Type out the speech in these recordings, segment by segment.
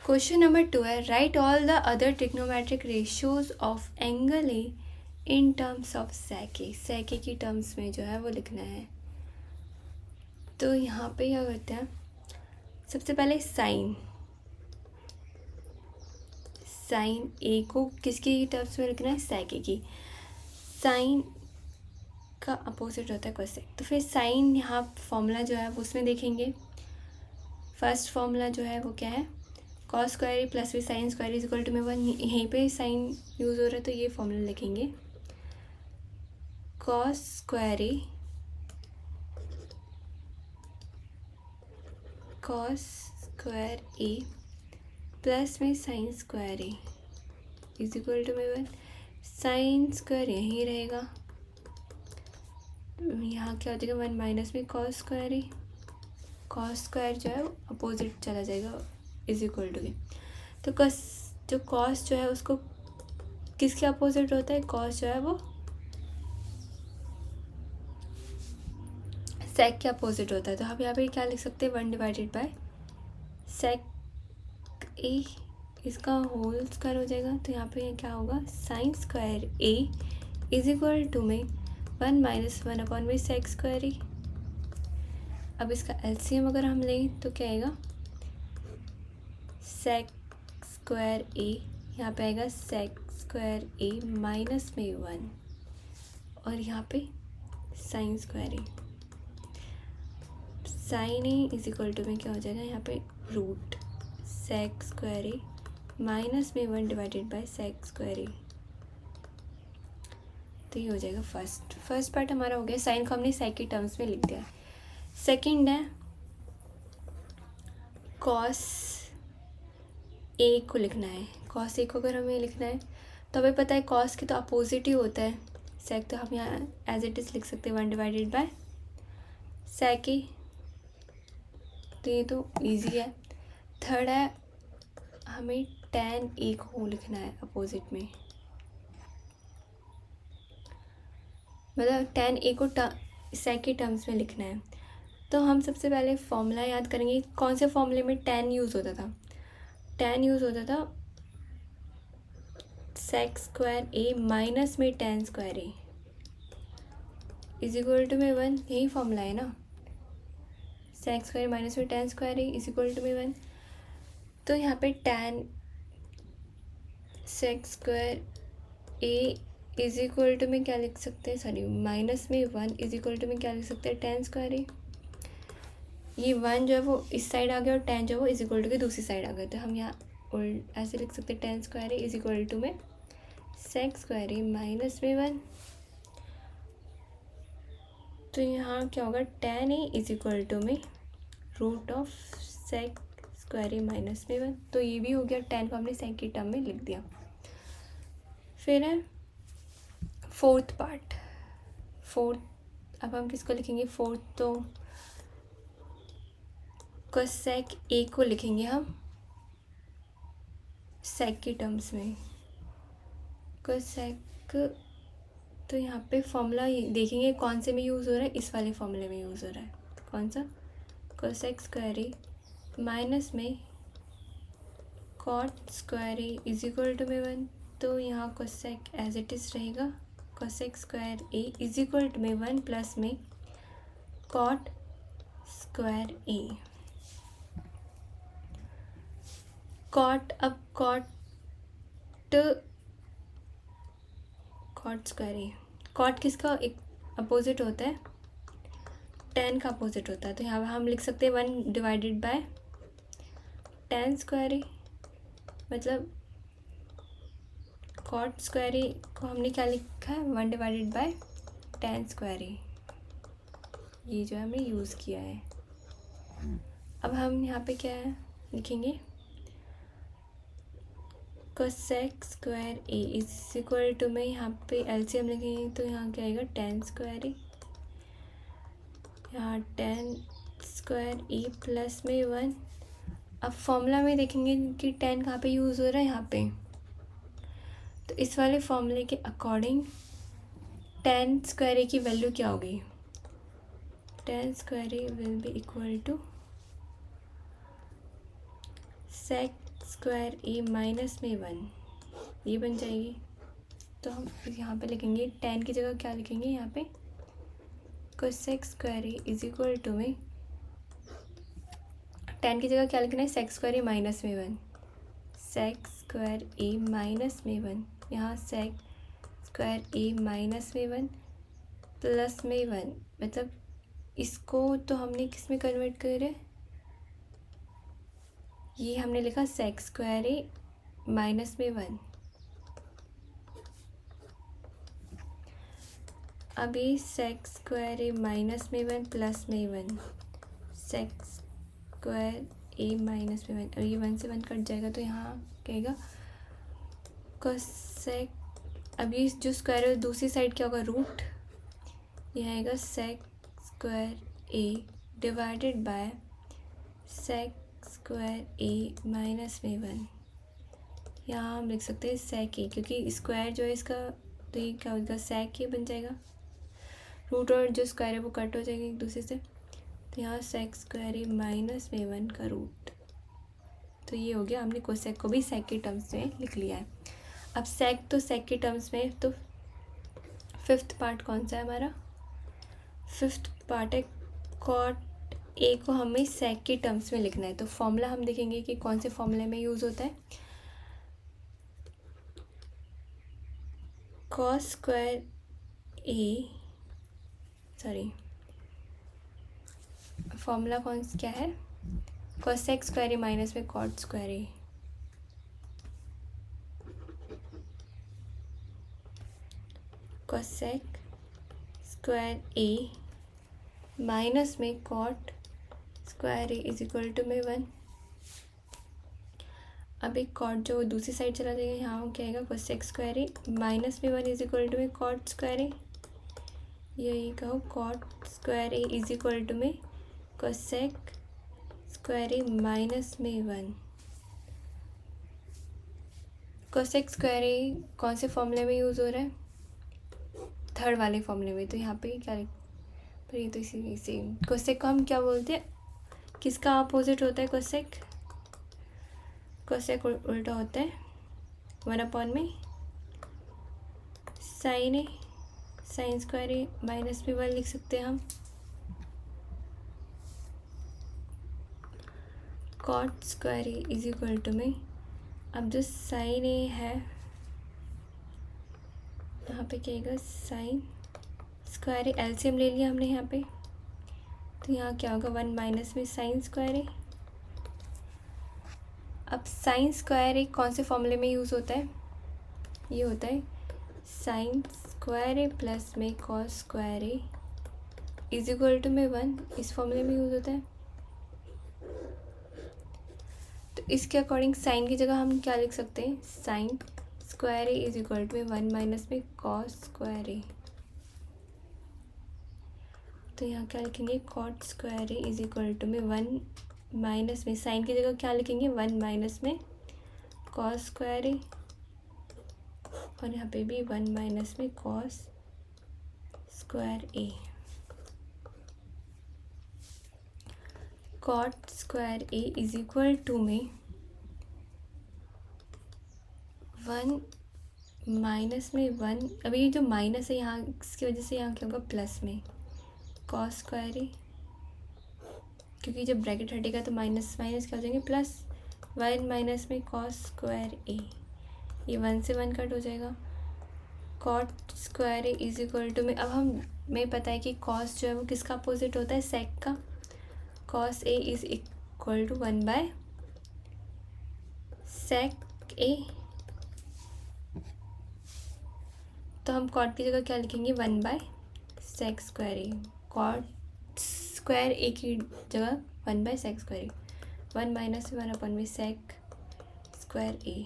Question number 2 है, write all the other trigonometric ratios of angle A in terms of sec A. Sec A की terms में जो है वो लिखना है। तो यहाँ पे क्या करते हैं, सबसे पहले साइन ए को किसकी टर्म्स में लिखना है, सेक ए की। साइन का अपोजिट होता है कोसेक। तो फिर साइन यहाँ फॉर्मूला जो है वो उसमें देखेंगे। फर्स्ट फॉर्मूला जो है वो क्या है, कॉस स्क्वायर ए प्लस भी sine square is equal to में 1। यहीं पे साइन यूज़ हो रहा है तो ये फॉर्मूला लिखेंगे, कॉस स्क्वायर ए प्लस में sine square A is equal to में 1। साइन स्क्वायर यहीं रहेगा, यहाँ क्या हो जाएगा 1 माइनस में कॉस स्क्वायर ए। कॉस स्क्वायर जो है अपोजिट चला जाएगा इज इक्वल टू के। तो जो कॉस जो है उसको किसके अपोजिट होता है, कॉस जो है वो सेक के अपोजिट होता है। तो हम यहाँ पे क्या लिख सकते हैं, 1 डिवाइडेड बाय सेक ए, इसका होल स्क्वायर हो जाएगा। तो यहाँ पे क्या होगा, sine square A is equal to में 1 माइनस 1 अपॉन में सेक स्क्वायर ए। अब इसका एलसीएम अगर हम लें तो क्या आएगा, सेक स्क्वायर ए, यहाँ पे आएगा सेक स्क्वायर ए माइनस में 1 और यहाँ पे sine square A. Sine A is equal to में क्या हो जाएगा, यहाँ पे root sec square A minus में 1 divided by sec square A. तो ये हो जाएगा फर्स्ट पार्ट हमारा हो गया। साइन को हमने सेक के टर्म्स में लिख दिया। सेकंड है कॉस ए को लिखना है। कॉस ए को अगर हमें लिखना है तो हमें पता है कॉस के तो अपोजिट ही होता है सेक। तो हम यहाँ एज इट इज़ लिख सकते हैं 1 डिवाइडेड बाय सेक ए। तो ये तो इजी है। थर्ड है हमें tan ए को लिखना है अपोजिट में, मतलब tan ए को सेक के टर्म्स में लिखना है। तो हम सबसे पहले फॉर्मूला याद करेंगे। कौन से फॉर्मूले में tan यूज़ होता था, tan यूज़ होता था सेक स्क्वायर ए माइनस में tan square A is equal to में 1। यही फॉर्मूला है ना, सेक स्क्वायर माइनस में tan square A is equal to में 1। तो यहाँ पे tan sec square A is equal to में क्या लिख सकते हैं, सॉरी माइनस में 1 इज इक्वल टू में क्या लिख सकते हैं, tan स्क्वायर ए। ये 1 जो है वो इस साइड आ गया और tan जो है वो इज इक्वल टू के दूसरी साइड आ गया। तो हम यहाँ ऐसे लिख सकते हैं tan square A is equal to में सेक स्क्वायर ए माइनस में 1। तो यहाँ क्या होगा, tan A is equal to में root of sec square A minus में 1। तो ये भी हो गया, tan को हमने सेक की टर्म में लिख दिया। फिर है फोर्थ पार्ट। अब हम किसको लिखेंगे, फोर्थ तो कोसेक ए को लिखेंगे हम सेक की टर्म्स में। कोसेक, तो यहाँ पे फॉर्मूला देखेंगे कौन से में यूज़ हो रहा है, इस वाले फॉर्मूले में यूज़ हो रहा है। कौन सा, कोसेक स्क्वायर ए माइनस में cot square A is equal to में 1। तो यहाँ कोसेक एज इट इज़ रहेगा, cosec square A is equal to में 1 प्लस में कॉट स्क्वायर ए। कॉट, अब कॉट स्क्वायर ए, कॉट किसका एक अपोजिट होता है, tan का अपोजिट होता है। तो यहाँ हम लिख सकते हैं 1 डिवाइडेड बाय tan स्क्वायर ए, मतलब कॉट स्क्वायर ए को हमने क्या लिखा है, 1 divided bye tan square A. ये जो हमने यूज़ किया है। अब हम यहाँ पे क्या है लिखेंगे, cosec square A is equal to में यहाँ पे एलसीएम लिखेंगे तो यहाँ क्या आएगा, tan स्क्वायर ए, यहाँ tan स्क्वायर ए प्लस में 1। अब फॉर्मूला में देखेंगे कि tan कहाँ पे यूज़ हो रहा है, यहाँ पे। तो इस वाले फॉर्मूले के अकॉर्डिंग tan स्क्वायर ए की वैल्यू क्या होगी, tan square A will be equal to sec square A minus में 1 ये बन जाएगी। तो हम यहाँ पे लिखेंगे tan की जगह क्या लिखेंगे यहाँ पे cosec square A is equal to में tan की जगह क्या लिखना है सेक स्क्वायर ए माइनस में 1 सेक स्क्वायर ए माइनस में 1 यहाँ सेक स्क्वायर ए माइनस में 1 प्लस में 1 मतलब इसको तो हमने किस में कन्वर्ट करे ये हमने लिखा सेक स्क्वायर ए माइनस में 1। अभी सेक स्क्वायर ए माइनस में 1 प्लस में 1 सेक स्क्वायर ए माइनस में 1 और ये 1 से 1 कट जाएगा तो यहाँ कहेगा कोसेक। अब ये जो स्क्वायर है दूसरी साइड क्या होगा रूट यह आएगा sec square A divided by sec square A minus में 1। यहाँ हम लिख सकते हैं सेक ए क्योंकि स्क्वायर जो है इसका तो ये क्या होगा सेक ए बन जाएगा रूट और जो स्क्वायर है वो कट हो जाएंगे एक दूसरे से तो यहाँ सेक स्क्वायर ए माइनस में 1 का रूट। तो ये हो गया हमने कोसेक को भी सेक के टर्म्स में लिख लिया है। अब सेक तो सेक के टर्म्स में तो फिफ्थ पार्ट कौन सा है हमारा फिफ्थ पार्ट है कॉट ए को हमें सेक के टर्म्स में लिखना है। तो फॉर्मूला हम देखेंगे कि कौन से फॉर्मूले में यूज़ होता है कॉस स्क्वायर ए फॉर्मूला कौन क्या है कोसेक स्क्वायर ए माइनस में cot square A cosec square A minus में cot square A is equal to में 1। अब एक कॉट जो दूसरी साइड चला जाएगा यहाँ क्या आएगा कोसेक स्क्वायर ए माइनस में 1 इज इक्वल टू में कॉट स्क्वायर ए यही कहो cot square A is equal to में कोसेक स्क्वायर ए माइनस में 1। कोसेक स्क्वायर ए कौन से फॉर्मूले में यूज़ हो रहा है थर्ड वाले फॉर्मूले में। तो यहाँ पे क्या पर ये तो इसी सेम कोसेक को हम क्या बोलते हैं किसका अपोजिट होता है कोसेक कोसेक उल्टा होता है 1 में sine A sine square A minus में 1 लिख सकते हैं हम। Cot square A is equal to में अब जो साइन ए है यहाँ पे क्या आएगा साइन स्क्वायर ए एलसीएम ले लिया हमने यहाँ पे तो यहाँ क्या होगा 1 माइनस में साइन स्क्वायर ए। अब साइन स्क्वायर ए कौन से फॉर्मूले में यूज़ होता है ये होता है साइन स्क्वायर ए प्लस में cos square A is equal to में 1 इस फॉर्मूले में यूज़ होता है। तो इसके अकॉर्डिंग साइन की जगह हम क्या लिख सकते हैं sine square A is equal to में 1 माइनस में कॉस स्क्वायर ए। तो यहाँ क्या लिखेंगे cot square A is equal to में 1 माइनस में साइन की जगह क्या लिखेंगे 1 माइनस में कॉस स्क्वायर ए और यहाँ पे भी 1 माइनस में cos square A. Cot square A is equal to में 1 माइनस में 1 अभी ये जो माइनस है यहाँ इसकी वजह से यहाँ क्या होगा प्लस में कॉस स्क्वायर ए क्योंकि जब ब्रैकेट हटेगा तो माइनस माइनस क्या हो जाएंगे प्लस 1 माइनस में कॉस स्क्वायर ए ये 1 से 1 कट हो जाएगा। Cot square A is equal to में अब हमें पता है कि कॉस जो है वो किसका अपोजिट होता है सेक का cos A is equal to 1 by sec A. तो हम कॉट की जगह क्या लिखेंगे 1 by sec square A cot square A की जगह 1 by sec square A 1 minus 1 अपन में sec square A.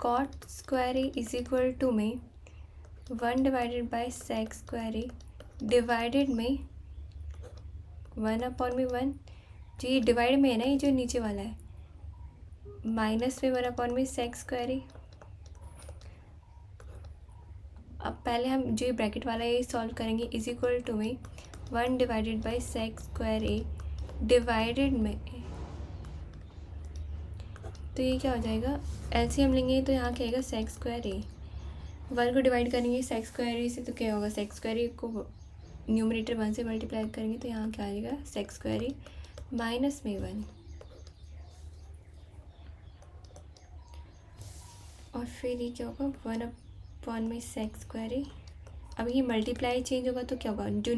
Cot square A is equal to में 1 divided by sec square A divided में 1 अपॉन में 1 जो ये डिवाइड में है ना ये जो नीचे वाला है माइनस में 1 अपॉन में सेक स्क्वायर ए। अब पहले हम जो ये ब्रैकेट वाला है ये सॉल्व करेंगे इज इक्वल टू में 1 divided by sec square A divided में तो ये क्या हो जाएगा, एलसीएम लेंगे तो यहाँ क्या आएगा सेक स्क्वायर ए, 1 को डिवाइड करेंगे सेक स्क्वायर ए से तो क्या होगा, सेक स्क्वायर ए को न्यूमरेटर 1 से मल्टीप्लाई करेंगे तो यहाँ क्या आ जाएगा सेक स्क्वायर ए माइनस में 1, और फिर ये क्या होगा 1 में सेक स्क्वायर ए। अब ये मल्टीप्लाई चेंज होगा तो क्या होगा, जो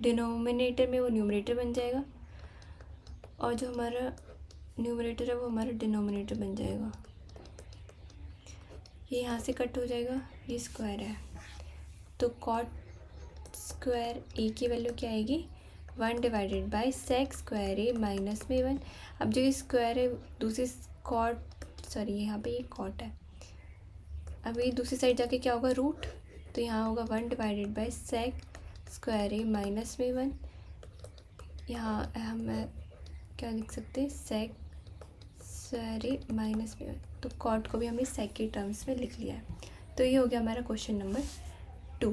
डिनोमिनेटर में वो न्यूमरेटर बन जाएगा और जो हमारा न्यूमरेटर है वो हमारा डिनोमिनेटर बन जाएगा। ये यहाँ से कट हो जाएगा, ये स्क्वायर है तो कॉट स्क्वायर ए की वैल्यू क्या आएगी 1 divided by sec square A minus में 1। अब जो ये स्क्वायर है दूसरी यहाँ पे ये कॉट है, अब ये दूसरी साइड जाके क्या होगा रूट, तो यहाँ होगा 1 divided by sec square A minus में 1। यहाँ हम क्या लिख सकते हैं सेक स्क्वायर ए माइनस में 1, तो कॉट को भी हमने सेक के टर्म्स में लिख लिया है। तो ये हो गया हमारा क्वेश्चन नंबर 2।